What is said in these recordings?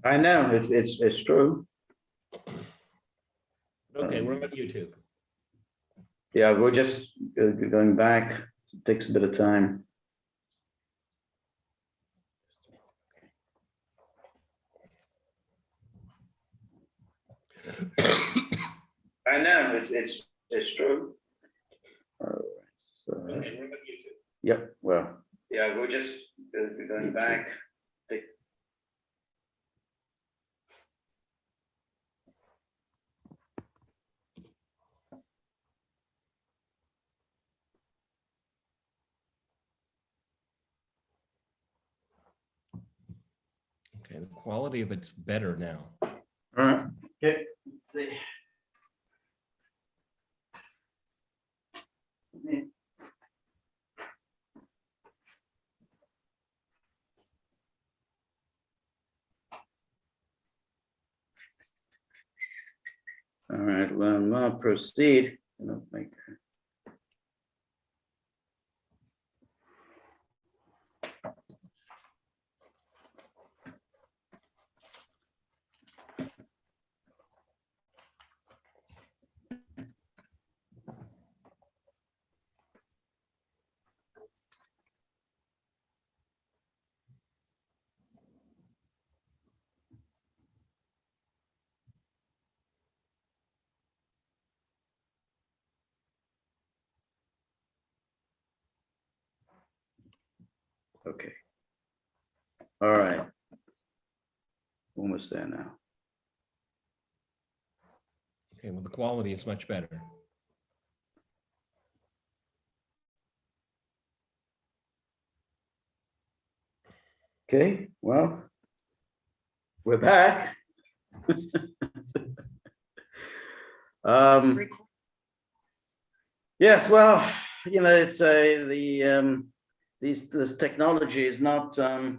I know, it's true. Okay, we're on YouTube. Yeah, we're just going back. It takes a bit of time. I know, it's true. All right, so, Okay, we're on YouTube. yep, well, yeah, we're just going back. Okay, the quality of it's better now. All right, okay, let's see. All right, well, I'll proceed. Okay. All right. Almost there now. Okay, well, the quality is much better. Okay, well, we're back. Yes, well, you know, it's this technology is not the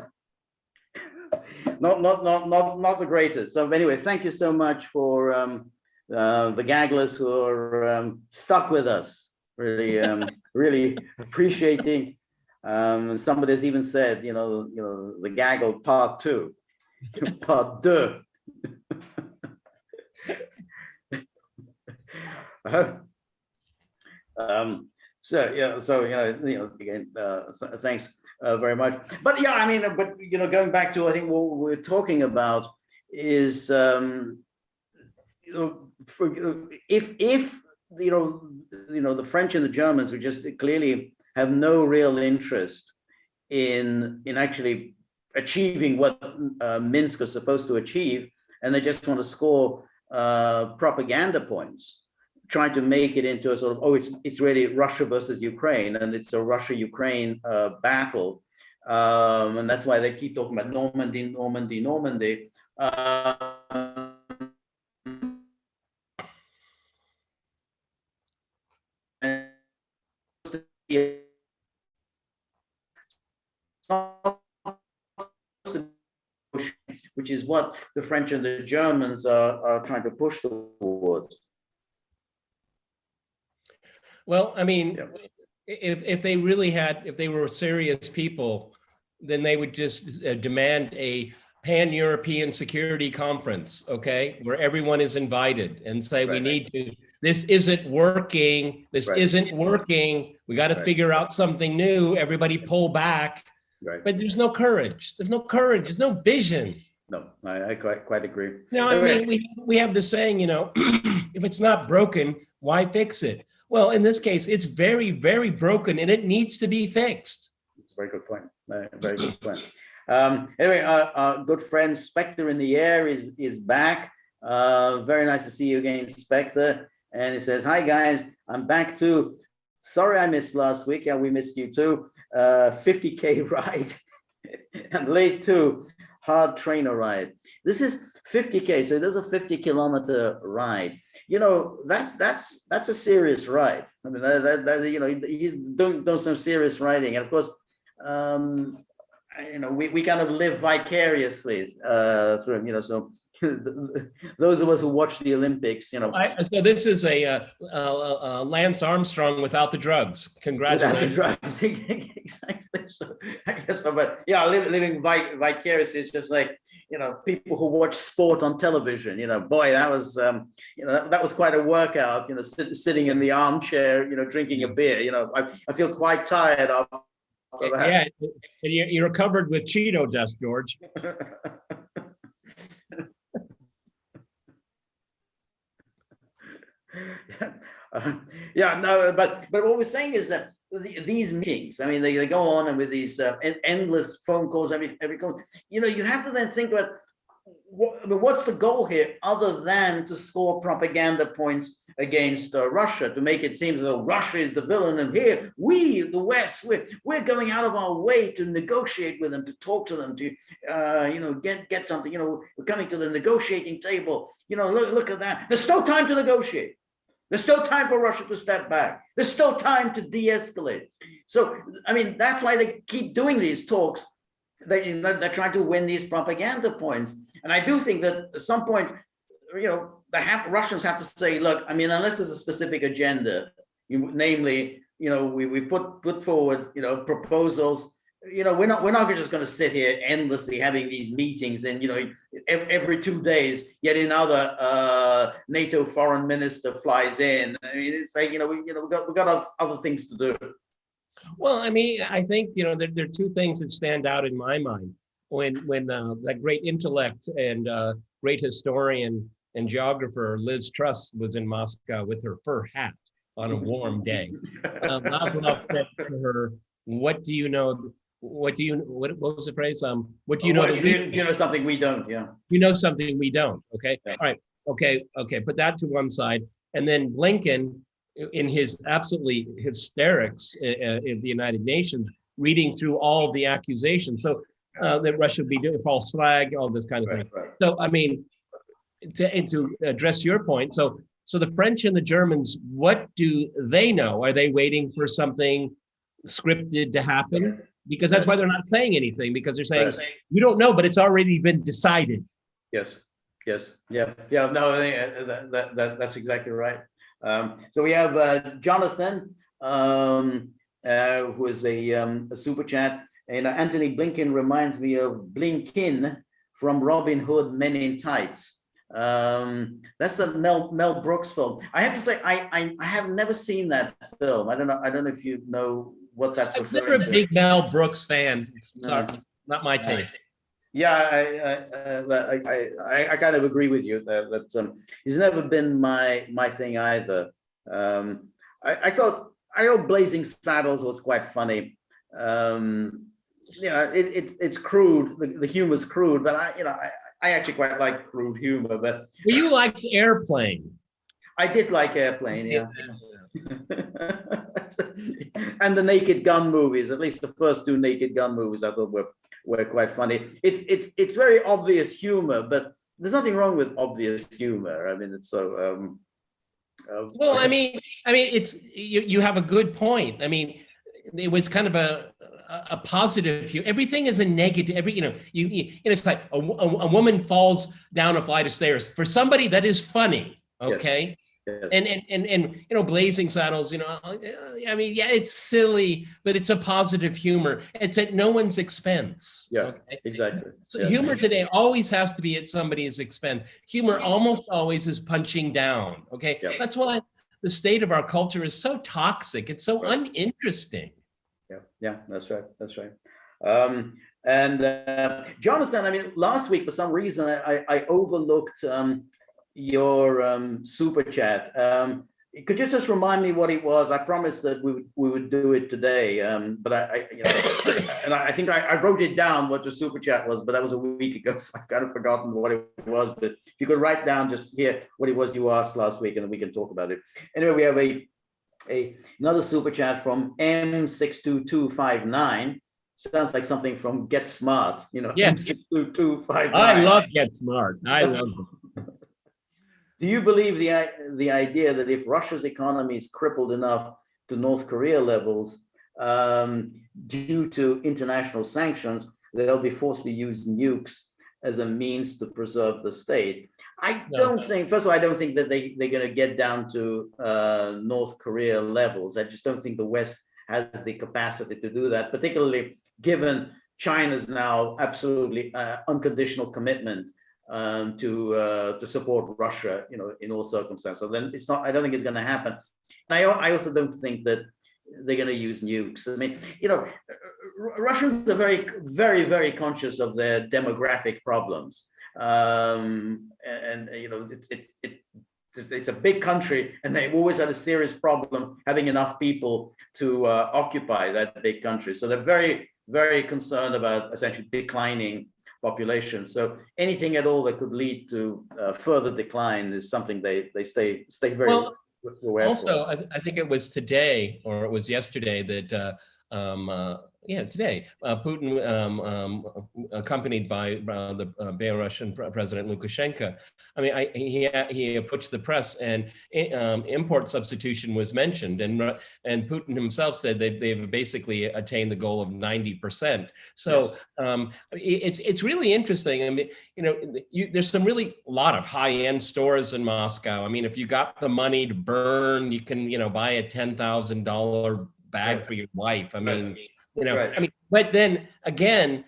greatest. So anyway, thank you so much for the gagglers who are stuck with us. Really, really appreciating. Somebody's even said, you know, the gaggle part 2, part 2. So yeah, so again, thanks very much. But yeah, I mean, but going back to, I think what we're talking about is if the French and the Germans would just clearly have no real interest in actually achieving what Minsk is supposed to achieve, and they just want to score propaganda points, trying to make it into a sort of, it's really Russia versus Ukraine, and it's a Russia-Ukraine battle, and that's why they keep talking about Normandy, Normandy, Normandy. Which is what the French and the Germans are trying to push towards. Well, I mean, Yeah. if they really had, if they were serious people, then they would just demand a pan-European security conference, okay, where everyone is invited, and say, we need to, this isn't working, this isn't working, we got to figure out something new, everybody pull back. But there's no courage, there's no courage, there's no vision. No, I quite agree. No, I mean, we have the saying, if it's not broken, why fix it? Well, in this case, it's very, very broken, and it needs to be fixed. It's a very good point. Very good point. Anyway, our good friend Spectre in the Air is back. Very nice to see you again, Spectre. And he says, "Hi guys, I'm back too. Sorry I missed last week. Yeah, we missed you too. 50K ride and late too. Hard trainer ride. This is 50K, so there's a 50-kilometer ride. That's a serious ride. I mean, he's doing some serious riding, and of course, we kind of live vicariously through him. So those of us who watch the Olympics, you know. So this is a Lance Armstrong without the drugs. Congratulations. Without the drugs, exactly. So, I guess so, but yeah, living vicariously is just like, you know, people who watch sport on television. You know, boy, that was you know, that was quite a workout. You know, sitting in the armchair, you know, drinking a beer. You know, I feel quite tired after that. Yeah, and you're covered with Cheeto dust, George. Yeah, no, but what we're saying is that these meetings, I mean, they go on and with these endless phone calls every call. You know, you have to then think about what's the goal here, other than to score propaganda points against Russia, to make it seem as though Russia is the villain, and here we, the West, we're going out of our way to negotiate with them, to talk to them, to you know, get something. You know, we're coming to the negotiating table. You know, look at that. There's still time to negotiate. There's still time for Russia to step back. There's still time to de-escalate. So, I mean, that's why they keep doing these talks. They're trying to win these propaganda points. And I do think that at some point, you know, the Russians have to say, look, I mean, unless there's a specific agenda, namely, you know, we put forward, you know, proposals. You know, we're not just going to sit here endlessly having these meetings, and you know, every 2 days, yet another NATO foreign minister flies in. I mean, it's like, you know, we got other things to do. Well, I mean, I think, you know, there are two things that stand out in my mind when that great intellect and great historian and geographer Liz Truss was in Moscow with her fur hat on a warm day. Lavrov said to her, "What do you know? What was the phrase? What do you know? Do you know something we don't? Yeah. You know something we don't. Okay. Yeah. All right. Okay. Put that to one side. And then Blinken, in his absolutely hysterics in the United Nations, reading through all the accusations. So that Russia would be doing false flag, all this kind of thing. Right. So, I mean, to address your point, so the French and the Germans, what do they know? Are they waiting for something scripted to happen? Because that's why they're not saying anything, because they're saying, we don't know, but it's already been decided. Yes. Yeah. No, that's exactly right. So we have Jonathan, who is a super chat. And Anthony Blinken reminds me of Blinken from Robin Hood Men in Tights. That's the Mel Brooks film. I have to say, I have never seen that film. I don't know if you know what that's referring to. I'm never a big Mel Brooks fan. Sorry, not my taste. Yeah, I kind of agree with you there, that he's never been my thing either. I thought Blazing Saddles was quite funny. You know, it's crude. The humor's crude, but I actually quite like crude humor. But you liked Airplane. I did like Airplane, yeah. And the Naked Gun movies, at least the first two Naked Gun movies, I thought were quite funny. It's very obvious humor, but there's nothing wrong with obvious humor. I mean, it's so. Well, I mean, it's you have a good point. I mean, it was kind of a positive view. Everything is a negative. It's like a woman falls down a flight of stairs. For somebody, that is funny. Okay. Yes. And Blazing Saddles, I mean, yeah, it's silly, but it's a positive humor. It's at no one's expense. Yeah, okay? Exactly. So humor today always has to be at somebody's expense. Humor almost always is punching down. Okay. Yeah. That's why the state of our culture is so toxic. It's so uninteresting. Yeah, that's right. And Jonathan, I mean, last week for some reason I overlooked your super chat. Could you just remind me what it was? I promised that we would do it today, but I think I wrote it down what the super chat was, but that was a week ago, so I've kind of forgotten what it was. But if you could write down just here what it was you asked last week, and then we can talk about it. Anyway, we have another super chat from M62259. Sounds like something from Get Smart, Yes. M62259. I love Get Smart. I love it. Do you believe the idea that if Russia's economy is crippled enough to North Korea levels due to international sanctions, they'll be forced to use nukes as a means to preserve the state. I No. don't think, first of all, I don't think that they're going to get down to North Korea levels. I just don't think the West has the capacity to do that, particularly given China's now absolutely unconditional commitment to support Russia, in all circumstances. So then it's not. I don't think it's going to happen. I also don't think that they're going to use nukes. I mean, Russians are very, very, very conscious of their demographic problems, it's a big country, and they've always had a serious problem having enough people to occupy that big country. So they're very, very concerned about essentially declining population. So anything at all that could lead to further decline is something they stay very aware. Also, I think it was today, or it was yesterday, that today, Putin, accompanied by the Belarusian President Lukashenko, I mean, he approached the press, and import substitution was mentioned, and Putin himself said they've basically attained the goal of 90%. So yes. It's really interesting. I mean, there's some really lot of high-end stores in Moscow. I mean, if you got the money to burn, you can buy a $10,000 bag for your wife. I mean. I mean, but then again,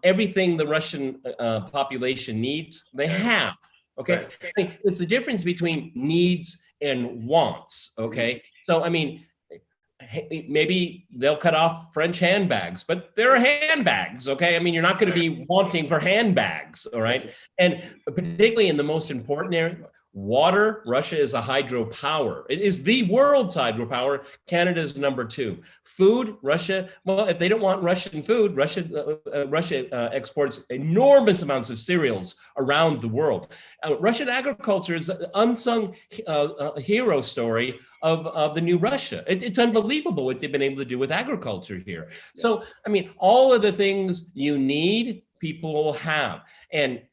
everything the Russian population needs, they have. Okay, I mean, it's the difference between needs and wants. Okay, so I mean, maybe they'll cut off French handbags, but they're handbags. Okay, I mean, you're not going to be wanting for handbags. All right, and particularly in the most important area. Water, Russia is a hydropower. It is the world's hydropower. Canada is number 2. Food, Russia, well, if they don't want Russian food, Russia exports enormous amounts of cereals around the world. Russian agriculture is an unsung hero story of the new Russia. It's unbelievable what they've been able to do with agriculture here. So, I mean, all of the things you need, people will have. And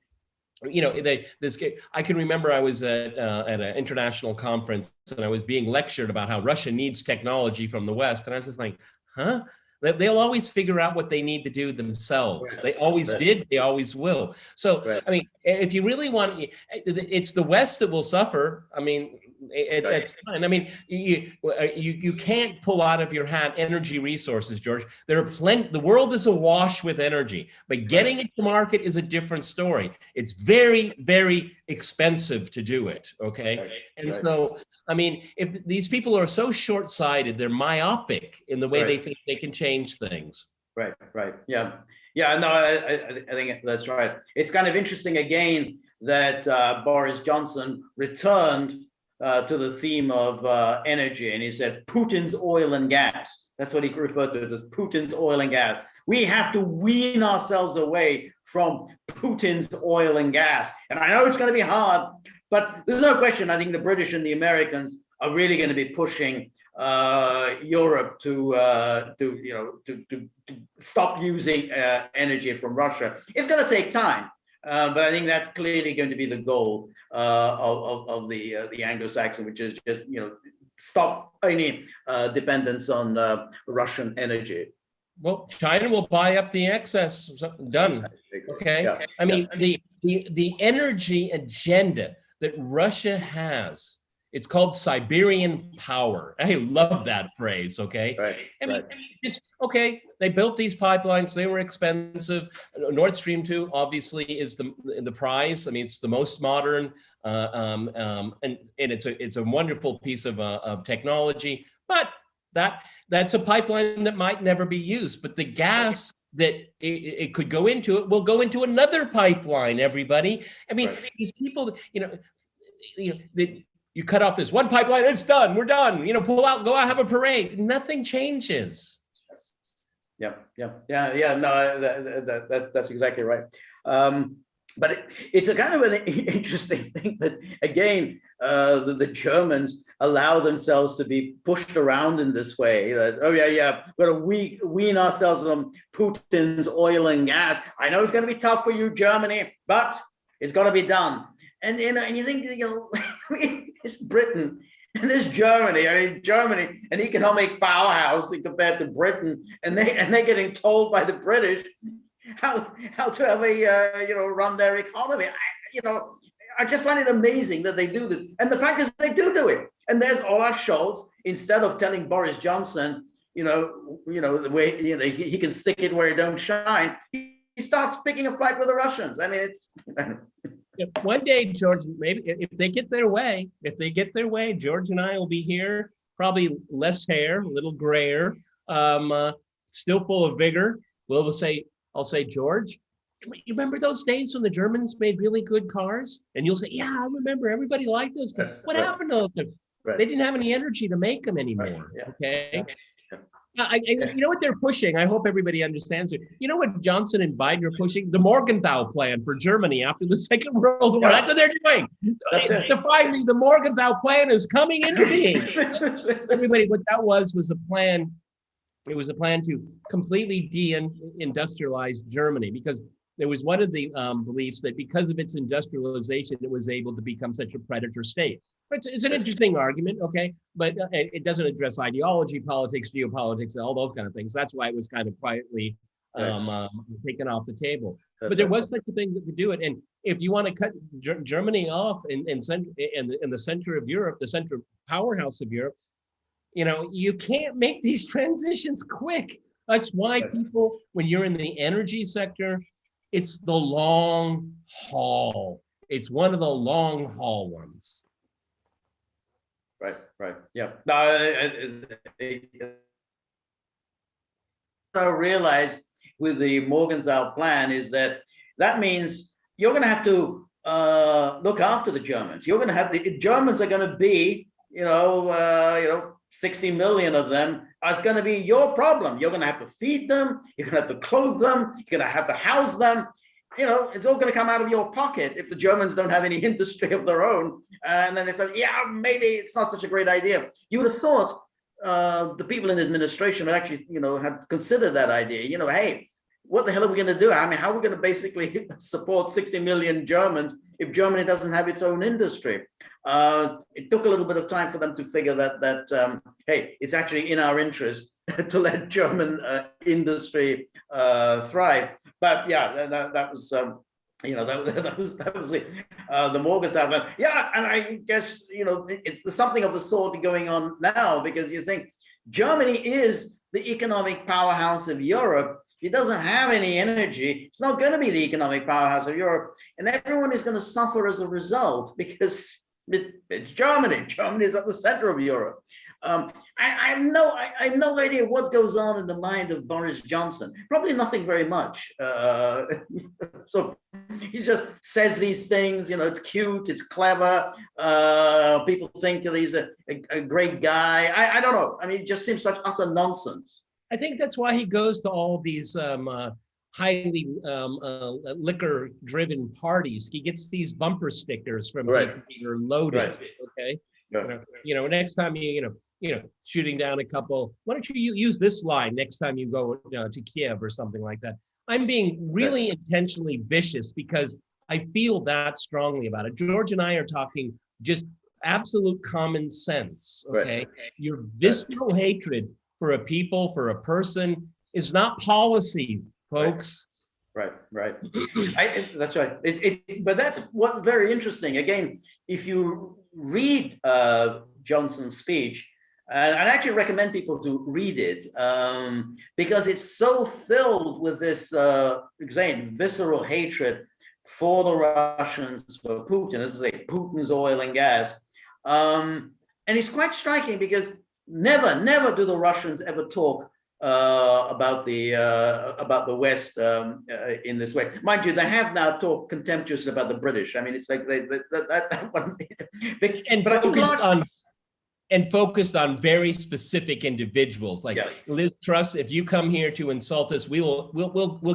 I can remember I was at an international conference, and I was being lectured about how Russia needs technology from the West. And I was just like, huh? They'll always figure out what they need to do themselves. Right. They always did. They always will. So, right. I mean, if you really want, it's the West that will suffer. I mean, that's fine. I mean, you can't pull out of your hat energy resources, George. There are plenty. The world is awash with energy, but getting it to market is a different story. It's very, very expensive to do it. Okay, right. And so. I mean, if these people are so short-sighted, they're myopic in the way they think they can change things. Right. Yeah. No, I think that's right. It's kind of interesting again that Boris Johnson returned to the theme of energy, and he said Putin's oil and gas. That's what he referred to it as, Putin's oil and gas. We have to wean ourselves away from Putin's oil and gas. And I know it's going to be hard. But there's no question, I think the British and the Americans are really going to be pushing Europe to stop using energy from Russia. It's going to take time, but I think that's clearly going to be the goal of the Anglo-Saxon, which is just stop any dependence on Russian energy. Well, China will buy up the excess. Done. Okay. Yeah. I mean, the energy agenda that Russia has, it's called Siberian power. I love that phrase, okay? Right, I mean, they built these pipelines, they were expensive. Nord Stream 2 obviously is the prize. I mean, it's the most modern, and it's a wonderful piece of technology, but that's a pipeline that might never be used. But the gas that it could go into, it will go into another pipeline, everybody. I mean, these people, you cut off this one pipeline, it's done, we're done, pull out, go out, have a parade. Nothing changes. Yeah, no, that's exactly right. But it's a kind of an interesting thing that, again, the Germans allow themselves to be pushed around in this way. That, we're going to wean ourselves from Putin's oil and gas. I know it's going to be tough for you, Germany, but it's got to be done. And and you think, it's Britain and this Germany. I mean, Germany, an economic powerhouse compared to Britain, and they're getting told by the British, how to have a run their economy. I just find it amazing that they do this, and the fact is they do it. And there's Olaf Scholz, instead of telling Boris Johnson, the way he can stick it where it don't shine, he starts picking a fight with the Russians. I mean, it's. One day, George, maybe if they get their way, George and I will be here, probably less hair, a little grayer, still full of vigor. I'll say, George, you remember those days when the Germans made really good cars? And you'll say, yeah, I remember. Everybody liked those cars. What happened to them? Right. They didn't have any energy to make them anymore. Right. Yeah. Okay. Yeah. You know what they're pushing? I hope everybody understands it. You know what Johnson and Biden are pushing? The Morgenthau plan for Germany after the Second World War. That's what they're doing. Finally, the Morgenthau plan is coming into being. Everybody, what that was a plan. It was a plan to completely de-industrialize Germany, because there was one of the beliefs that because of its industrialization, it was able to become such a predator state. It's an interesting argument, okay, but it doesn't address ideology, politics, geopolitics, all those kind of things. That's why it was kind of quietly taken off the table. But there was such a thing to do it. And if you want to cut Germany off in the center of Europe, the central powerhouse of Europe, you can't make these transitions quick. That's why people, when you're in the energy sector, it's the long haul. It's one of the long haul ones. Right. Yeah. No, I realized with the Morgenthau plan is that means you're going to have to look after the Germans. You're going to have the Germans are going to be, 60 million of them. It's going to be your problem. You're going to have to feed them. You're going to have to clothe them. You're going to have to house them. It's all going to come out of your pocket if the Germans don't have any industry of their own. And then they said, yeah, maybe it's not such a great idea. You would have thought the people in the administration would actually, had considered that idea. Hey, what the hell are we going to do? I mean, how are we going to basically support 60 million Germans if Germany doesn't have its own industry? It took a little bit of time for them to figure that hey, it's actually in our interest to let German industry thrive. But yeah, that was that was it. The Morgenthau plan. Yeah, and I guess it's something of the sort going on now, because you think Germany is the economic powerhouse of Europe. If it doesn't have any energy, it's not going to be the economic powerhouse of Europe, and everyone is going to suffer as a result, because it's Germany. Germany is at the center of Europe. I have no idea what goes on in the mind of Boris Johnson. Probably nothing very much. So he just says these things. It's cute, it's clever. People think that he's a great guy. I don't know. I mean, it just seems such utter nonsense. I think that's why he goes to all these highly liquor-driven parties. He gets these bumper stickers from people that are loaded. Right. Okay. Yeah. Next time shooting down a couple. Why don't you use this line next time you go to Kiev or something like that? I'm being really intentionally vicious because I feel that strongly about it. George and I are talking just absolute common sense. Okay, right. Your visceral hatred for a people, for a person, is not policy, folks. Right. That's right. But that's what's very interesting. Again, if you read Johnson's speech, and I'd actually recommend people to read it, because it's so filled with this visceral hatred for the Russians, for Putin. This is Putin's oil and gas, and it's quite striking because never do the Russians ever talk about the West in this way. Mind you, they have now talked contemptuously about the British. I mean, it's like that one. And focused on very specific individuals, like Liz Truss. If you come here to insult us, we'll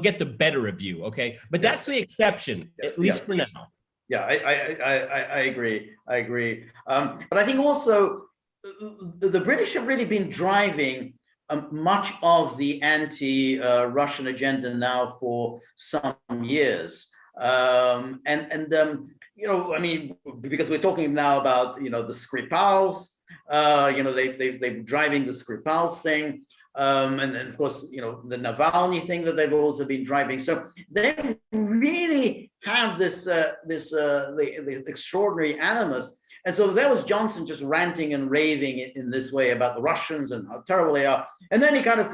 get the better of you. Okay, but that's the exception, at least for now. Yeah, I agree. But I think also the British have really been driving much of the anti-Russian agenda now for some years. I mean, because we're talking now about the Skripals, they're driving the Skripals thing. And of course, the Navalny thing that they've also been driving. So they really have the extraordinary animus. And so there was Johnson just ranting and raving in this way about the Russians and how terrible they are. And then he kind of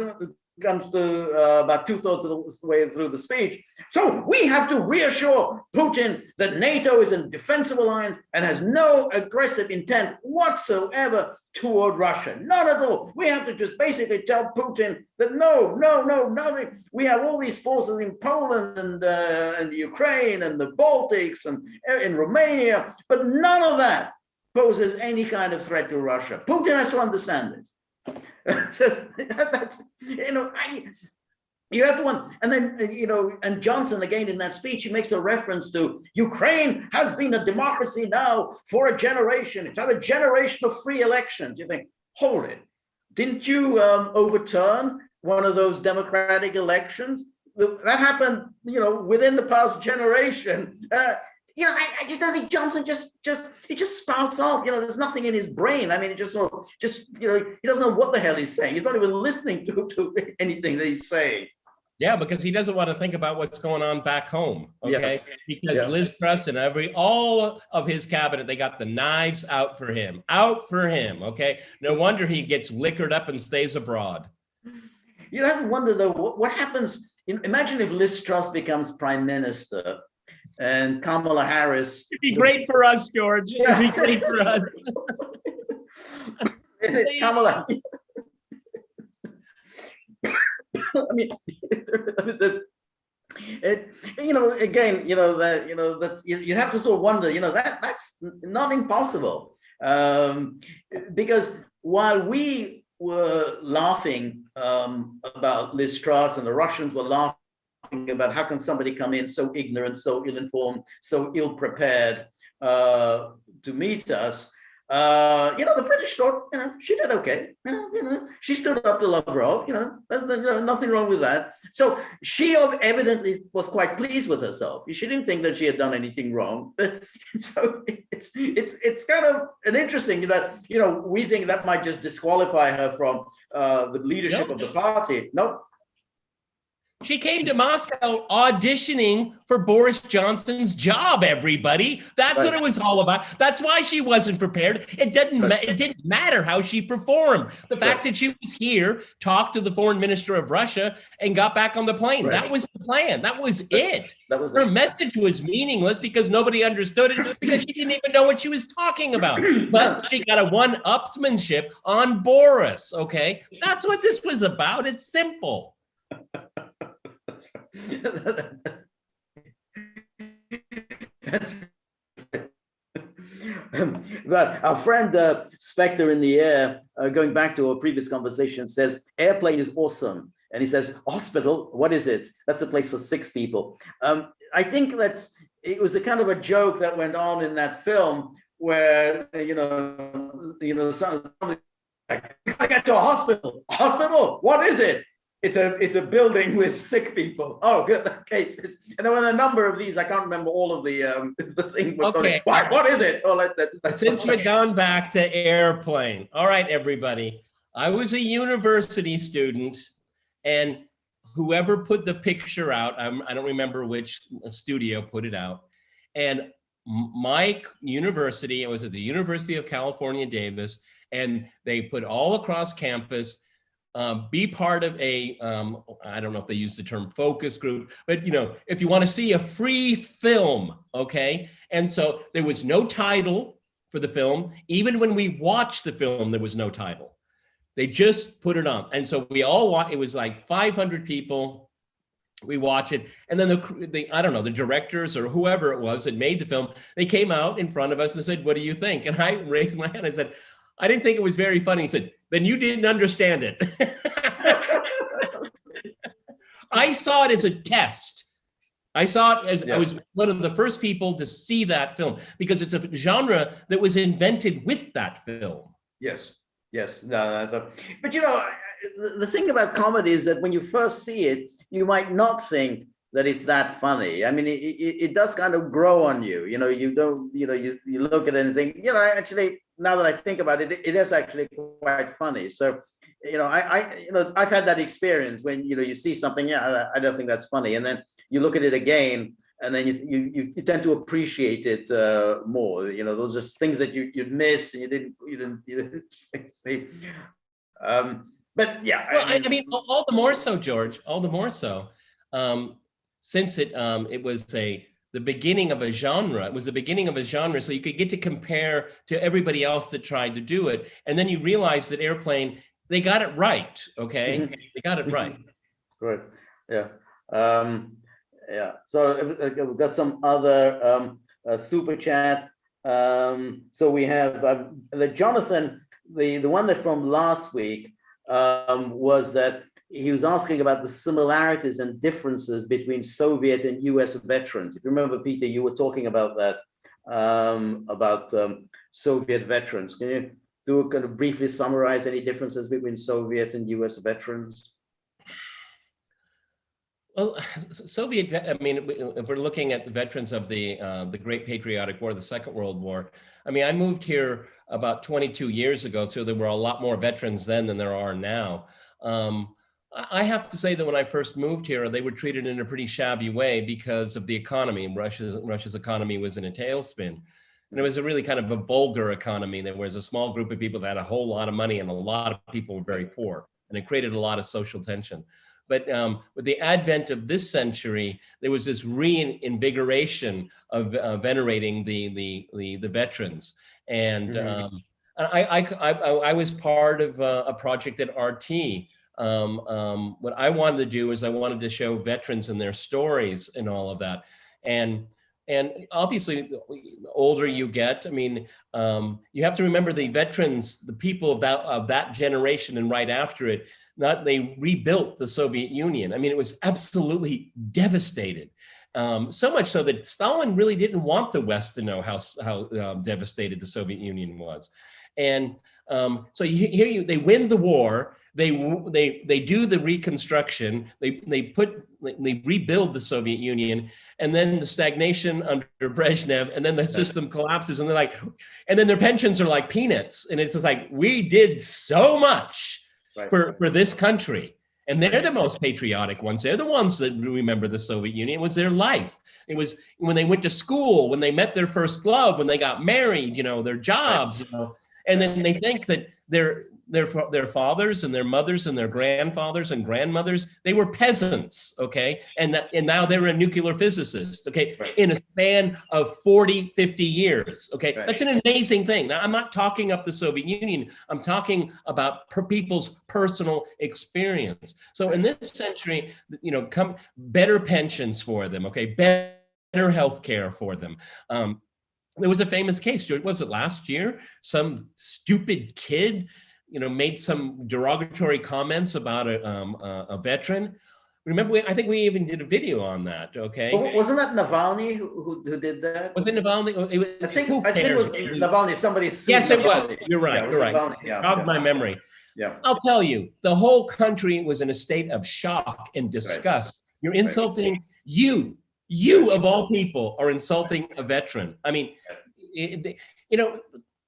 comes to about 2/3 of the way through the speech. So we have to reassure Putin that NATO is a defensive alliance and has no aggressive intent whatsoever toward Russia. Not at all. We have to just basically tell Putin that no, nothing. We have all these forces in Poland and Ukraine and the Baltics and in Romania, but none of that poses any kind of threat to Russia. Putin has to understand this. That's, you have to want, and then and Johnson again in that speech, he makes a reference to Ukraine has been a democracy now for a generation. It's had a generation of free elections. You think, hold it, didn't you overturn one of those democratic elections? That happened, within the past generation. I just don't think Johnson he just spouts off. There's nothing in his brain. I mean, it just he doesn't know what the hell he's saying. He's not even listening to anything that he's saying. Yeah, because he doesn't want to think about what's going on back home. Okay, yes. Because Liz Truss and all of his cabinet, they got the knives out for him. Okay, no wonder he gets liquored up and stays abroad. You have to wonder though, what happens? Imagine if Liz Truss becomes prime minister. And Kamala Harris. It'd be great for us, George. It'd be great for us. Kamala. I mean, again, that you have to sort of wonder, that's not impossible, because while we were laughing about Liz Truss and the Russians were laughing about how can somebody come in so ignorant, so ill-informed, so ill-prepared to meet us. The British thought, she did okay. She stood up to Lavrov. Nothing wrong with that. So she evidently was quite pleased with herself. She didn't think that she had done anything wrong. So it's kind of an interesting that we think that might just disqualify her from the leadership of the party. No. She came to Moscow auditioning for Boris Johnson's job, everybody. That's what it was all about. That's why she wasn't prepared. It didn't matter how she performed. The fact that she was here, talked to the foreign minister of Russia, and got back on the plane. Right. That was the plan. That was it. Her message was meaningless because nobody understood it because she didn't even know what she was talking about. But she got a one-upsmanship on Boris, okay? That's what this was about. It's simple. But our friend Spectre in the Air, going back to our previous conversation, says airplane is awesome, and he says hospital, what is it? That's a place for 6 people. I think that it was a kind of a joke that went on in that film where somebody I get to a hospital, what is it? It's a building with sick people. Oh, good. Okay. And there were a number of these. I can't remember all of the thing. Okay. What is it? Oh, that's since we've gone back to airplane. All right, everybody. I was a university student, and whoever put the picture out, I don't remember which studio put it out. And my university, I was at the University of California, Davis, and they put all across campus, be part of a, I don't know if they use the term focus group, but if you want to see a free film, okay? And so there was no title for the film. Even when we watched the film, there was no title. They just put it on. And so we all watched, it was like 500 people. We watch it. And then I don't know, the directors or whoever it was that made the film, they came out in front of us and said, what do you think? And I raised my hand. I said, I didn't think it was very funny. He said, then you didn't understand it. I saw it as a test. I saw it as I was one of the first people to see that film because it's a genre that was invented with that film. Yes. No, but the thing about comedy is that when you first see it, you might not think that it's that funny. I mean, it does kind of grow on you. You don't, you look at it and think, actually, now that I think about it, it is actually quite funny. So I've had that experience when, you see something, I don't think that's funny. And then you look at it again, and then you tend to appreciate it more. Those are just things that you'd missed and you didn't see. But yeah, well, I mean, all the more so, George, all the more so, since it was the beginning of a genre. It was the beginning of a genre, so you could get to compare to everybody else that tried to do it, and then you realize that Airplane, they got it right. Okay, they got it right. Good. Yeah. Yeah. So we've got some other super chat. So we have the Jonathan, the one that from last week was that he was asking about the similarities and differences between Soviet and US veterans. If you remember, Peter, you were talking about that, about Soviet veterans. Can you kind of briefly summarize any differences between Soviet and US veterans? Well, I mean, if we're looking at the veterans of the Great Patriotic War, the Second World War, I mean, I moved here about 22 years ago, so there were a lot more veterans then than there are now. I have to say that when I first moved here, they were treated in a pretty shabby way because of the economy. Russia's economy was in a tailspin. And it was a really kind of a vulgar economy. There was a small group of people that had a whole lot of money, and a lot of people were very poor. And it created a lot of social tension. But with the advent of this century, there was this reinvigoration of venerating the veterans. And I was part of a project at RT. What I wanted to do is I wanted to show veterans and their stories and all of that. And obviously, the older you get, I mean, you have to remember the veterans, the people of that generation and right after it, they rebuilt the Soviet Union. I mean, it was absolutely devastated. So much so that Stalin really didn't want the West to know how devastated the Soviet Union was. And so they win the war. They do the reconstruction. They rebuild the Soviet Union, and then the stagnation under Brezhnev, and then the system collapses, and and then their pensions are like peanuts, and it's just like, we did so much for this country, and they're the most patriotic ones. They're the ones that remember the Soviet Union. It was their life. It was when they went to school, when they met their first love, when they got married, their jobs, and then they think that their fathers and their mothers and their grandfathers and grandmothers, they were peasants, okay? And now they're a nuclear physicist, okay? In a span of 40, 50 years, okay? That's an amazing thing. Now, I'm not talking up the Soviet Union. I'm talking about people's personal experience. So in this century, come better pensions for them, okay? Better healthcare for them. There was a famous case, was it last year? Some stupid kid made some derogatory comments about a veteran. Remember, I think we even did a video on that, okay? But wasn't that Navalny who did that? Was it Navalny? I think it was Navalny, somebody sued Yes, it was. Navalny. You're right, you're right. Jogged my memory. Yeah. I'll tell you, the whole country was in a state of shock and disgust. You're insulting, you of all people are insulting a veteran. I mean,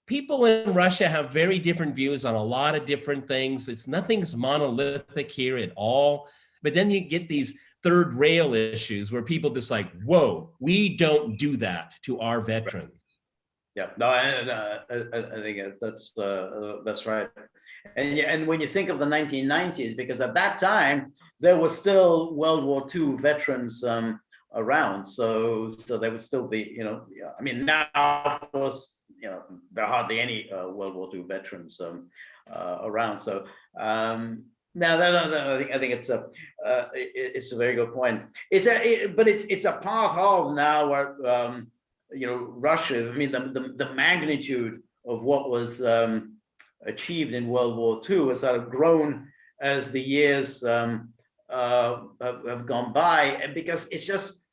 people in Russia have very different views on a lot of different things. Nothing's monolithic here at all. But then you get these third rail issues where people just like, whoa, we don't do that to our veterans. Yeah, no, I think that's right. And when you think of the 1990s, because at that time there were still World War II veterans around, so there would still be, I mean, now of course, there are hardly any World War II veterans around. So I think it's a very good point. But it's a part of now where Russia. I mean, the magnitude of what was achieved in World War II has sort of grown as the years have gone by, and because it's just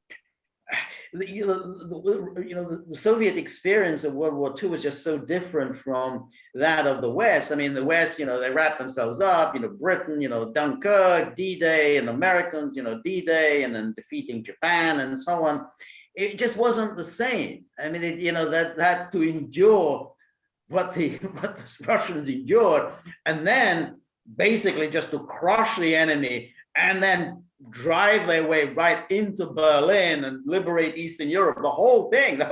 the Soviet experience of World War II was just so different from that of the West. I mean, the West, they wrapped themselves up, Britain, Dunkirk, D-Day, and Americans, D-Day, and then defeating Japan and so on. It just wasn't the same. I mean, that had to endure what the Russians endured, and then basically just to crush the enemy and then drive their way right into Berlin and liberate Eastern Europe. The whole thing,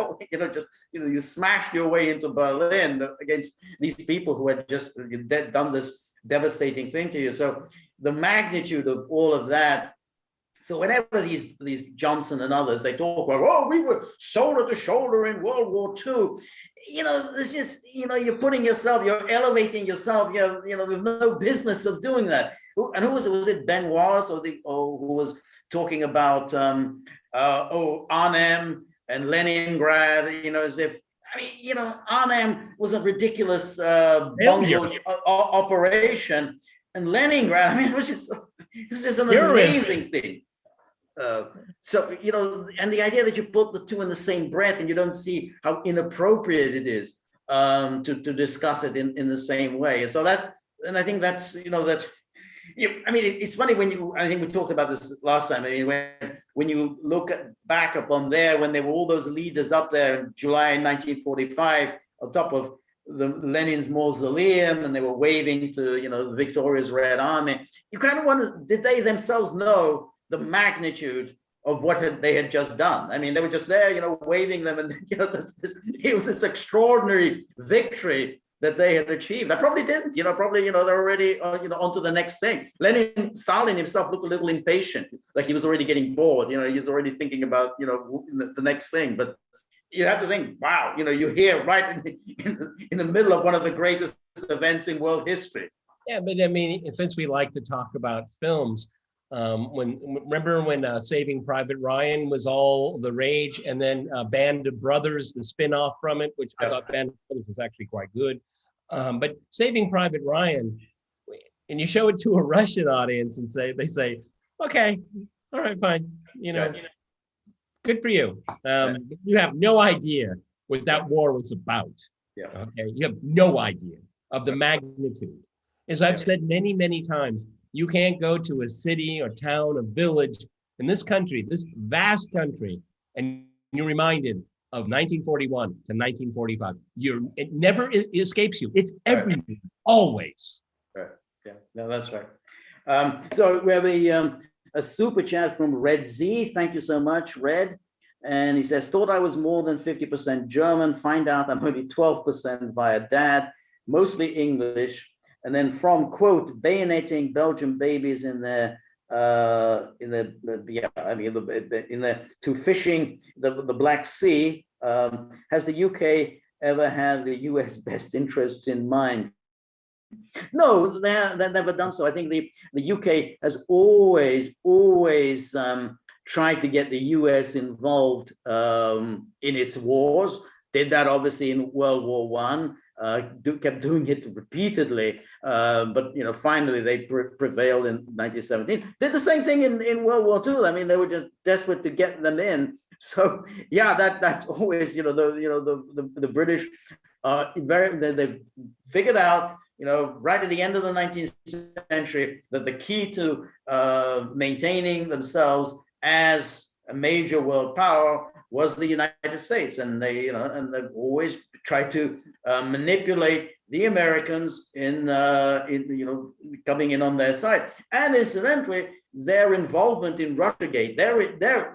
you smashed your way into Berlin against these people who had just done this devastating thing to you. So the magnitude of all of that. So whenever these Johnson and others, they talk about, oh, we were shoulder to shoulder in World War II. This is, you're putting yourself, you're elevating yourself. There's no business of doing that. And who was it? Was it Ben Wallace or who was talking about Arnhem and Leningrad? As if, Arnhem was a ridiculous bungled operation, and Leningrad, it was just an amazing thing. And the idea that you put the two in the same breath and you don't see how inappropriate it is to discuss it in the same way. And so I think that's, it's funny I think we talked about this last time. When you look back upon when there were all those leaders up there in July 1945 on top of Lenin's mausoleum, and they were waving to, the victorious Red Army, you kind of wonder, did they themselves know the magnitude of what they had just done? I mean, they were just there, waving them, and it was this extraordinary victory that they had achieved. I probably didn't, they're already, on to the next thing. Stalin himself looked a little impatient, like he was already getting bored, he was already thinking about, the next thing. But you have to think, wow, you're here right in the middle of one of the greatest events in world history. Yeah, but I mean, since we like to talk about films, remember when Saving Private Ryan was all the rage, and then Band of Brothers, the spin-off from it, which I thought Band of Brothers was actually quite good. But Saving Private Ryan, and you show it to a Russian audience and they say, okay, all right, fine, good for you. You have no idea what that war was about. Yeah. Okay, you have no idea of the magnitude. As I've said many, many times, you can't go to a city or town or village in this country, this vast country, and you're reminded of 1941 to 1945. It never escapes you. It's everything, always. Right. Yeah. No, that's right. So we have a super chat from Red Z. Thank you so much, Red. And he says, thought I was more than 50% German. Find out I'm only 12% via dad, mostly English. And then from, quote, bayoneting Belgian babies to fishing the Black Sea. Has the UK ever had the US best interests in mind? No, they've never done so. I think the UK has always tried to get the US involved in its wars. Did that obviously in World War One. Kept doing it repeatedly, but finally they prevailed in 1917. Did the same thing in World War II. I mean, they were just desperate to get them in. So yeah, that's always the British they've figured out right at the end of the 19th century that the key to maintaining themselves as a major world power was the United States, and they've always tried to manipulate the Americans in coming in on their side. And incidentally, their involvement in Russiagate, they're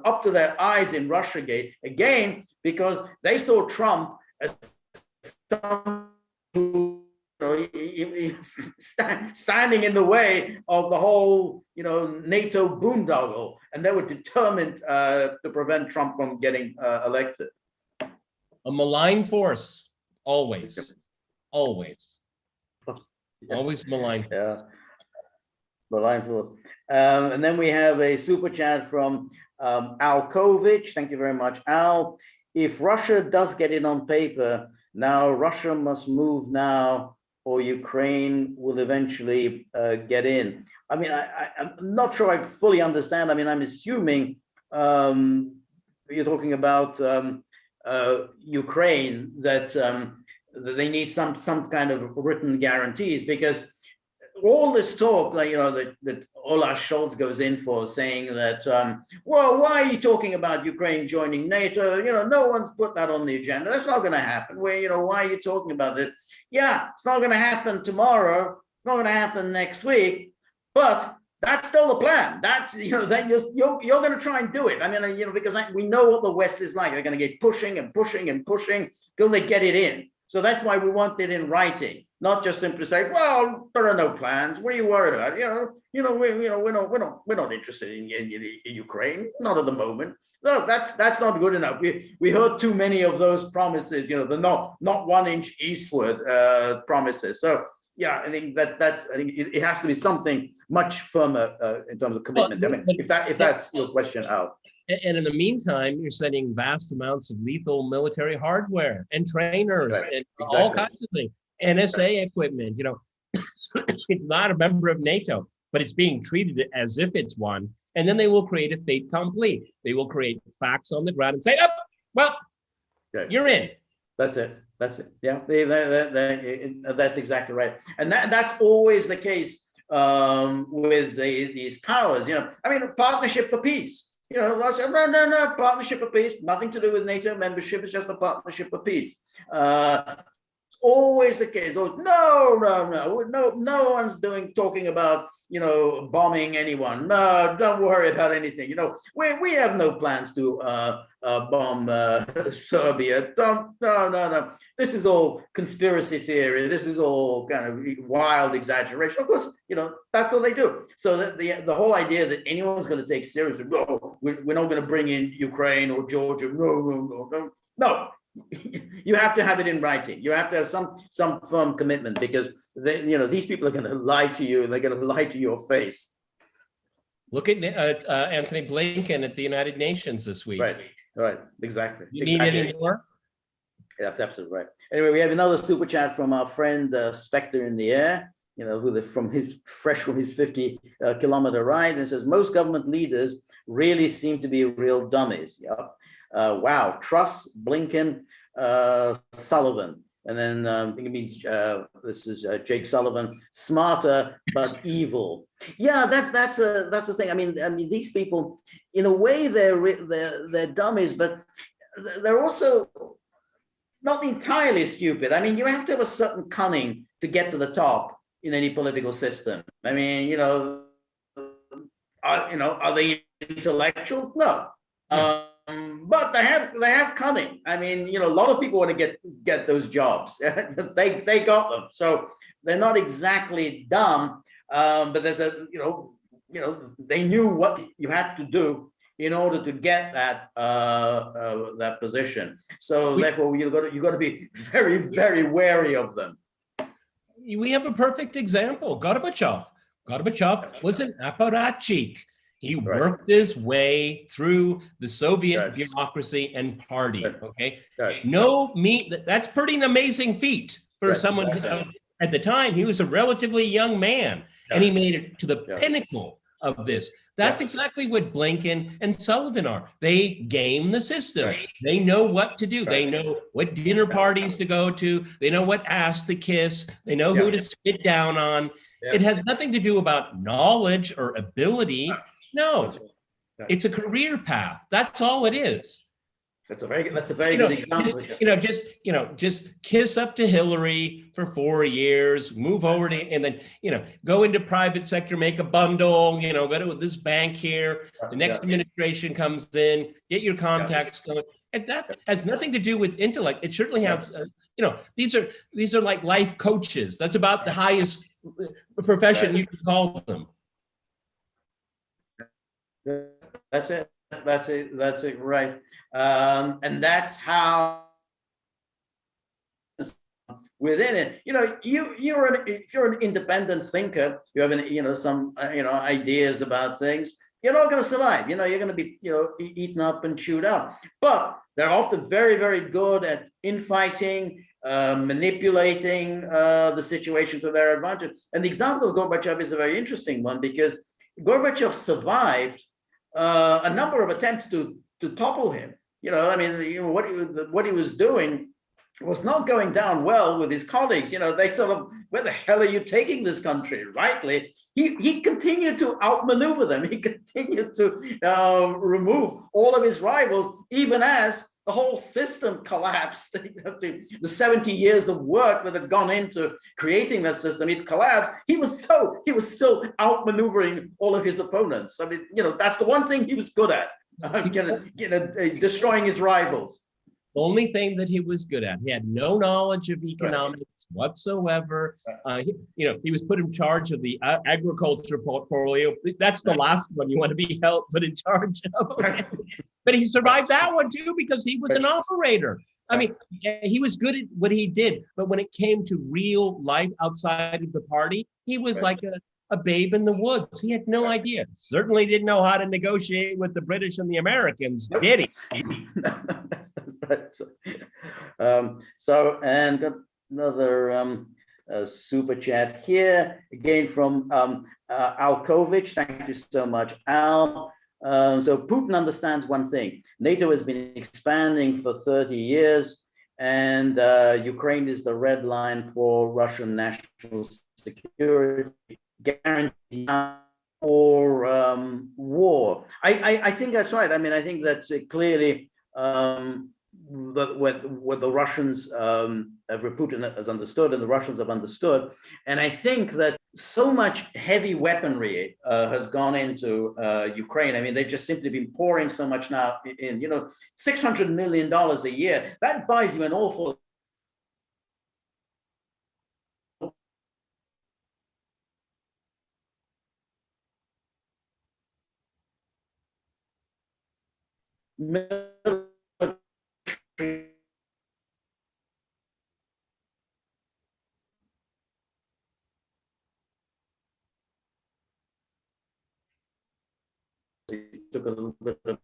up to their eyes in Russiagate again, because they saw Trump as someone who standing in the way of the whole NATO boondoggle, and they were determined to prevent Trump from getting elected. A malign force, always malign force. Yeah, malign force. And then we have a super chat from Alkovich. Thank you very much, Al. If Russia does get it on paper, now Russia must move now, or Ukraine will eventually get in. I mean, I'm not sure I fully understand. I mean, I'm assuming you're talking about Ukraine, that they need some kind of written guarantees, because all this talk, that Olaf Scholz goes in for, saying that, well, why are you talking about Ukraine joining NATO? No one's put that on the agenda. That's not going to happen. Why are you talking about this? Yeah, it's not going to happen tomorrow, not going to happen next week, but that's still the plan. That's, then you're going to try and do it. I mean, because we know what the West is like. They're going to get pushing and pushing and pushing till they get it in. So that's why we want it in writing, not just simply say, well, there are no plans. What are you worried about? We're not interested in Ukraine, not at the moment. No, that's not good enough. We heard too many of those promises, the not 1 inch eastward promises. So yeah, I think it has to be something much firmer in terms of commitment. Well, I mean, if that's your question, Al. And in the meantime, you're sending vast amounts of lethal military hardware and trainers and all kinds of things, NSA equipment. It's not a member of NATO, but it's being treated as if it's one. And then they will create a fait accompli. They will create facts on the ground and say, oh, well, you're in. That's it. Yeah, that's exactly right. And that's always the case with these powers. I mean, partnership for peace. I said, no, partnership for peace, nothing to do with NATO membership. It's just a partnership for peace. Always the case. No one's talking about bombing anyone. No, don't worry about anything. We have no plans to bomb Serbia. No. This is all conspiracy theory. This is all kind of wild exaggeration. Of course, that's what they do. So that the whole idea that anyone's going to take seriously, no, we're not going to bring in Ukraine or Georgia. No. You have to have it in writing. You have to have some firm commitment, because these people are going to lie to you, and they're going to lie to your face. Look at Anthony Blinken at the United Nations this week. Right, exactly. You need any more? That's absolutely right. Anyway, we have another super chat from our friend Spectre in the Air. Fresh from his 50-kilometer ride, and says most government leaders really seem to be real dummies. Yep. Wow, Truss, Blinken, Sullivan, and then I think it means this is Jake Sullivan, smarter but evil. Yeah, that's the thing. I mean, these people, in a way, they're dummies, but they're also not entirely stupid. I mean, you have to have a certain cunning to get to the top in any political system. I mean, are they intellectual? No. But they have cunning. I mean, a lot of people want to get those jobs. they got them, so they're not exactly dumb. But there's they knew what you had to do in order to get that position. So therefore, you got to be very, very wary of them. We have a perfect example. Gorbachev was an apparatchik. He worked his way through the Soviet bureaucracy and party. Okay, that's pretty amazing feat for someone. At the time, he was a relatively young man, and he made it to the pinnacle of this. That's exactly what Blinken and Sullivan are. They game the system. They know what to do. They know what dinner parties to go to. They know what ass to kiss. They know who to spit down on. It has nothing to do about knowledge or ability. No, it's a career path. That's all it is. That's a very good example. Just kiss up to Hillary for 4 years, move over to, and then, go into private sector, make a bundle, go to this bank here. The next administration comes in, get your contacts going. And that has nothing to do with intellect. It certainly has, these are like life coaches. That's about the highest profession you can call them. That's it. Right. And that's how within it, if you're an independent thinker, you have some ideas about things, you're not going to survive. You're going to be eaten up and chewed up. But they're often very, very good at infighting, manipulating the situation to their advantage. And the example of Gorbachev is a very interesting one, because Gorbachev survived a number of attempts to topple him. What he was doing was not going down well with his colleagues. They sort of, where the hell are you taking this country? Rightly, he continued to outmaneuver them. He continued to remove all of his rivals, even as the whole system collapsed. The 70 years of work that had gone into creating that system, it collapsed. He was still outmaneuvering all of his opponents. I mean, that's the one thing he was good at, destroying his rivals. The only thing that he was good at, he had no knowledge of economics whatsoever. He was put in charge of the agriculture portfolio. That's the last one you want to be put in charge of. But he survived that one too because he was an operator. I mean, he was good at what he did, but when it came to real life outside of the party, he was like a babe in the woods. He had no idea. Certainly didn't know how to negotiate with the British and the Americans, did he? That's right. And got another super chat here, again from Alkovich. Thank you so much, Al. So Putin understands one thing. NATO has been expanding for 30 years, and Ukraine is the red line for Russian national security, guarantee or war. I think that's right. I mean, I think that's clearly what the Russians, Putin has understood, and the Russians have understood. And I think that so much heavy weaponry has gone into Ukraine. I mean, they've just simply been pouring so much now in, $600 million a year. That buys you an awful military. Took a little bit of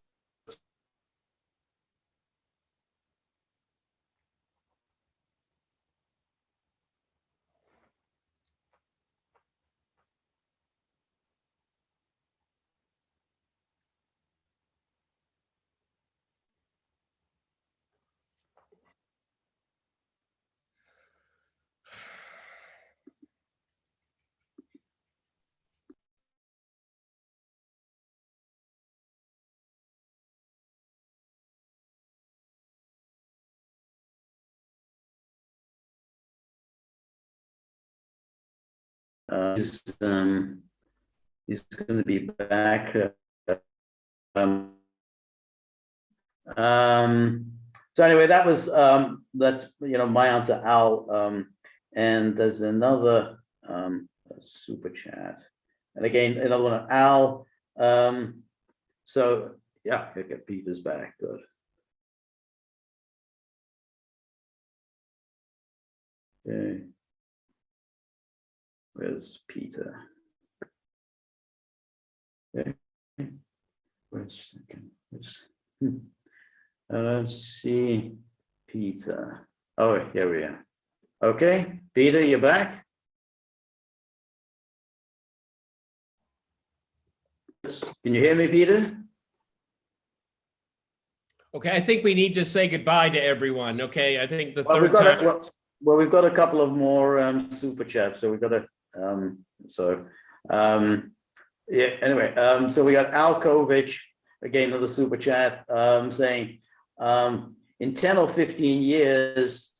he's going to be back. So anyway, that was that's my answer, Al. And there's another super chat, and again another one of Al. So yeah, okay, Peter's back. Good. Okay. Where's Peter? Okay. Let's see, Peter. Oh, here we are. Okay, Peter, you're back. Can you hear me, Peter? Okay, I think we need to say goodbye to everyone. Okay, I think the Well, third time. we've got a couple of more super chats, so we've got to. Yeah. Anyway, so we got Alkovich, again another super chat, saying in 10 or 15 years,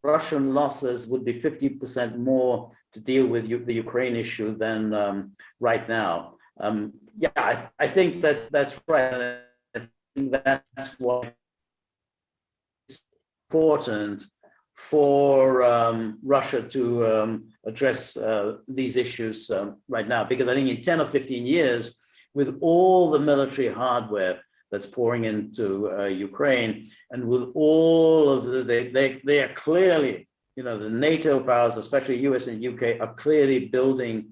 Russian losses would be 50% more to deal with the Ukraine issue than right now. Yeah, I think that's right. I think that's why it's important for Russia to address these issues right now, because I think in 10 or 15 years, with all the military hardware that's pouring into Ukraine, and with all of they are clearly, the NATO powers, especially US and UK, are clearly building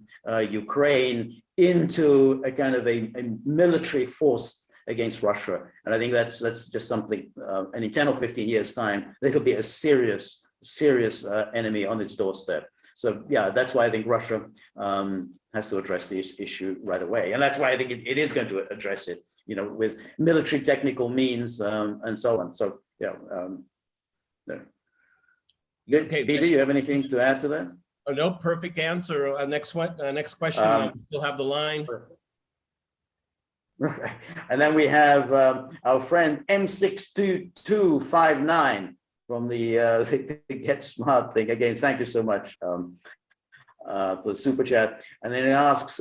Ukraine into a kind of a military force against Russia. And I think that's just something, and in 10 or 15 years time, it'll be a serious enemy on its doorstep. So yeah, that's why I think Russia has to address this issue right away. And that's why I think it is going to address it, with military technical means and so on. So yeah. Okay, Peter, you have anything to add to that? Oh, no, perfect answer. Next question, I still have the line. And then we have our friend M62259 from the Get Smart thing. Again, thank you so much for the super chat. And then it asks,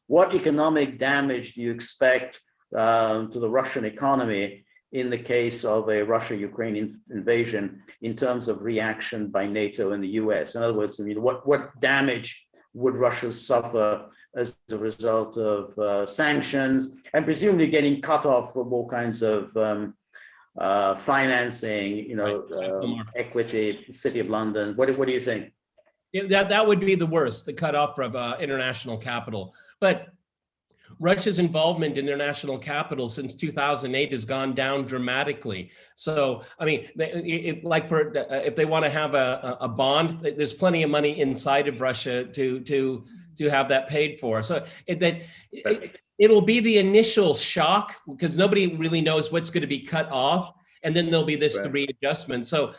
what economic damage do you expect to the Russian economy in the case of a Russia-Ukraine invasion in terms of reaction by NATO and the US? In other words, I mean, what damage would Russia suffer as a result of sanctions, and presumably getting cut off from all kinds of financing, you know, equity, City of London. What do you think? Yeah, that would be the worst, the cutoff from international capital. But Russia's involvement in international capital since 2008 has gone down dramatically. So, I mean, if they want to have a bond, there's plenty of money inside of Russia to have that paid for. So it'll be the initial shock because nobody really knows what's going to be cut off, and then there'll be this readjustment. So,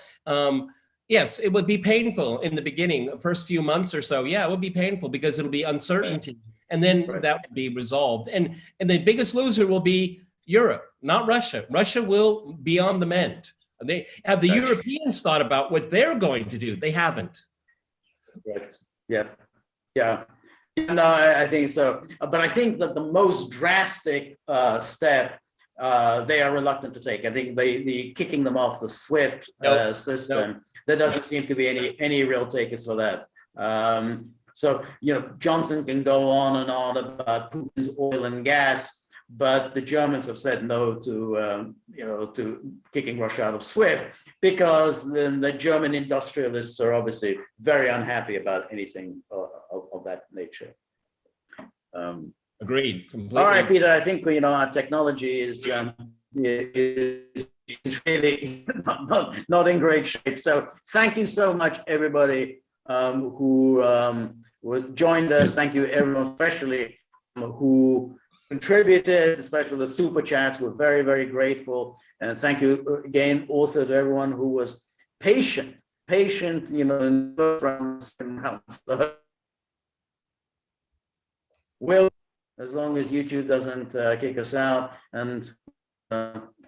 yes, it would be painful in the beginning, the first few months or so. Yeah, it would be painful because it'll be uncertainty. And then that will be resolved. And the biggest loser will be Europe, not Russia. Russia will be on the mend. They have the Europeans thought about what they're going to do. They haven't. Right. Yeah. No, I think so. But I think that the most drastic step they are reluctant to take. I think the kicking them off the SWIFT system, there doesn't seem to be any real takers for that. So, you know, Johnson can go on and on about Putin's oil and gas, but the Germans have said no to, to kicking Russia out of SWIFT because then the German industrialists are obviously very unhappy about anything of that nature. Agreed. Completely. All right, Peter, I think, you know, our technology is really not in great shape. So thank you so much, everybody who joined us. Thank you, everyone, especially who contributed, especially the super chats. We're very, very grateful. And thank you again also to everyone who was patient, you know, in the rounds. Will, as long as YouTube doesn't kick us out, and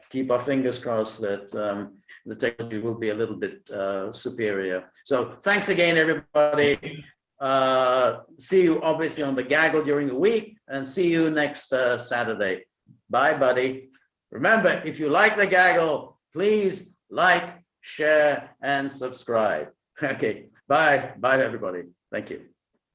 keep our fingers crossed that the technology will be a little bit superior. So thanks again, everybody. See you obviously on the Gaggle during the week, and see you next Saturday. Bye, buddy. Remember, if you like the Gaggle, please like, share, and subscribe. Okay, bye, everybody. Thank you.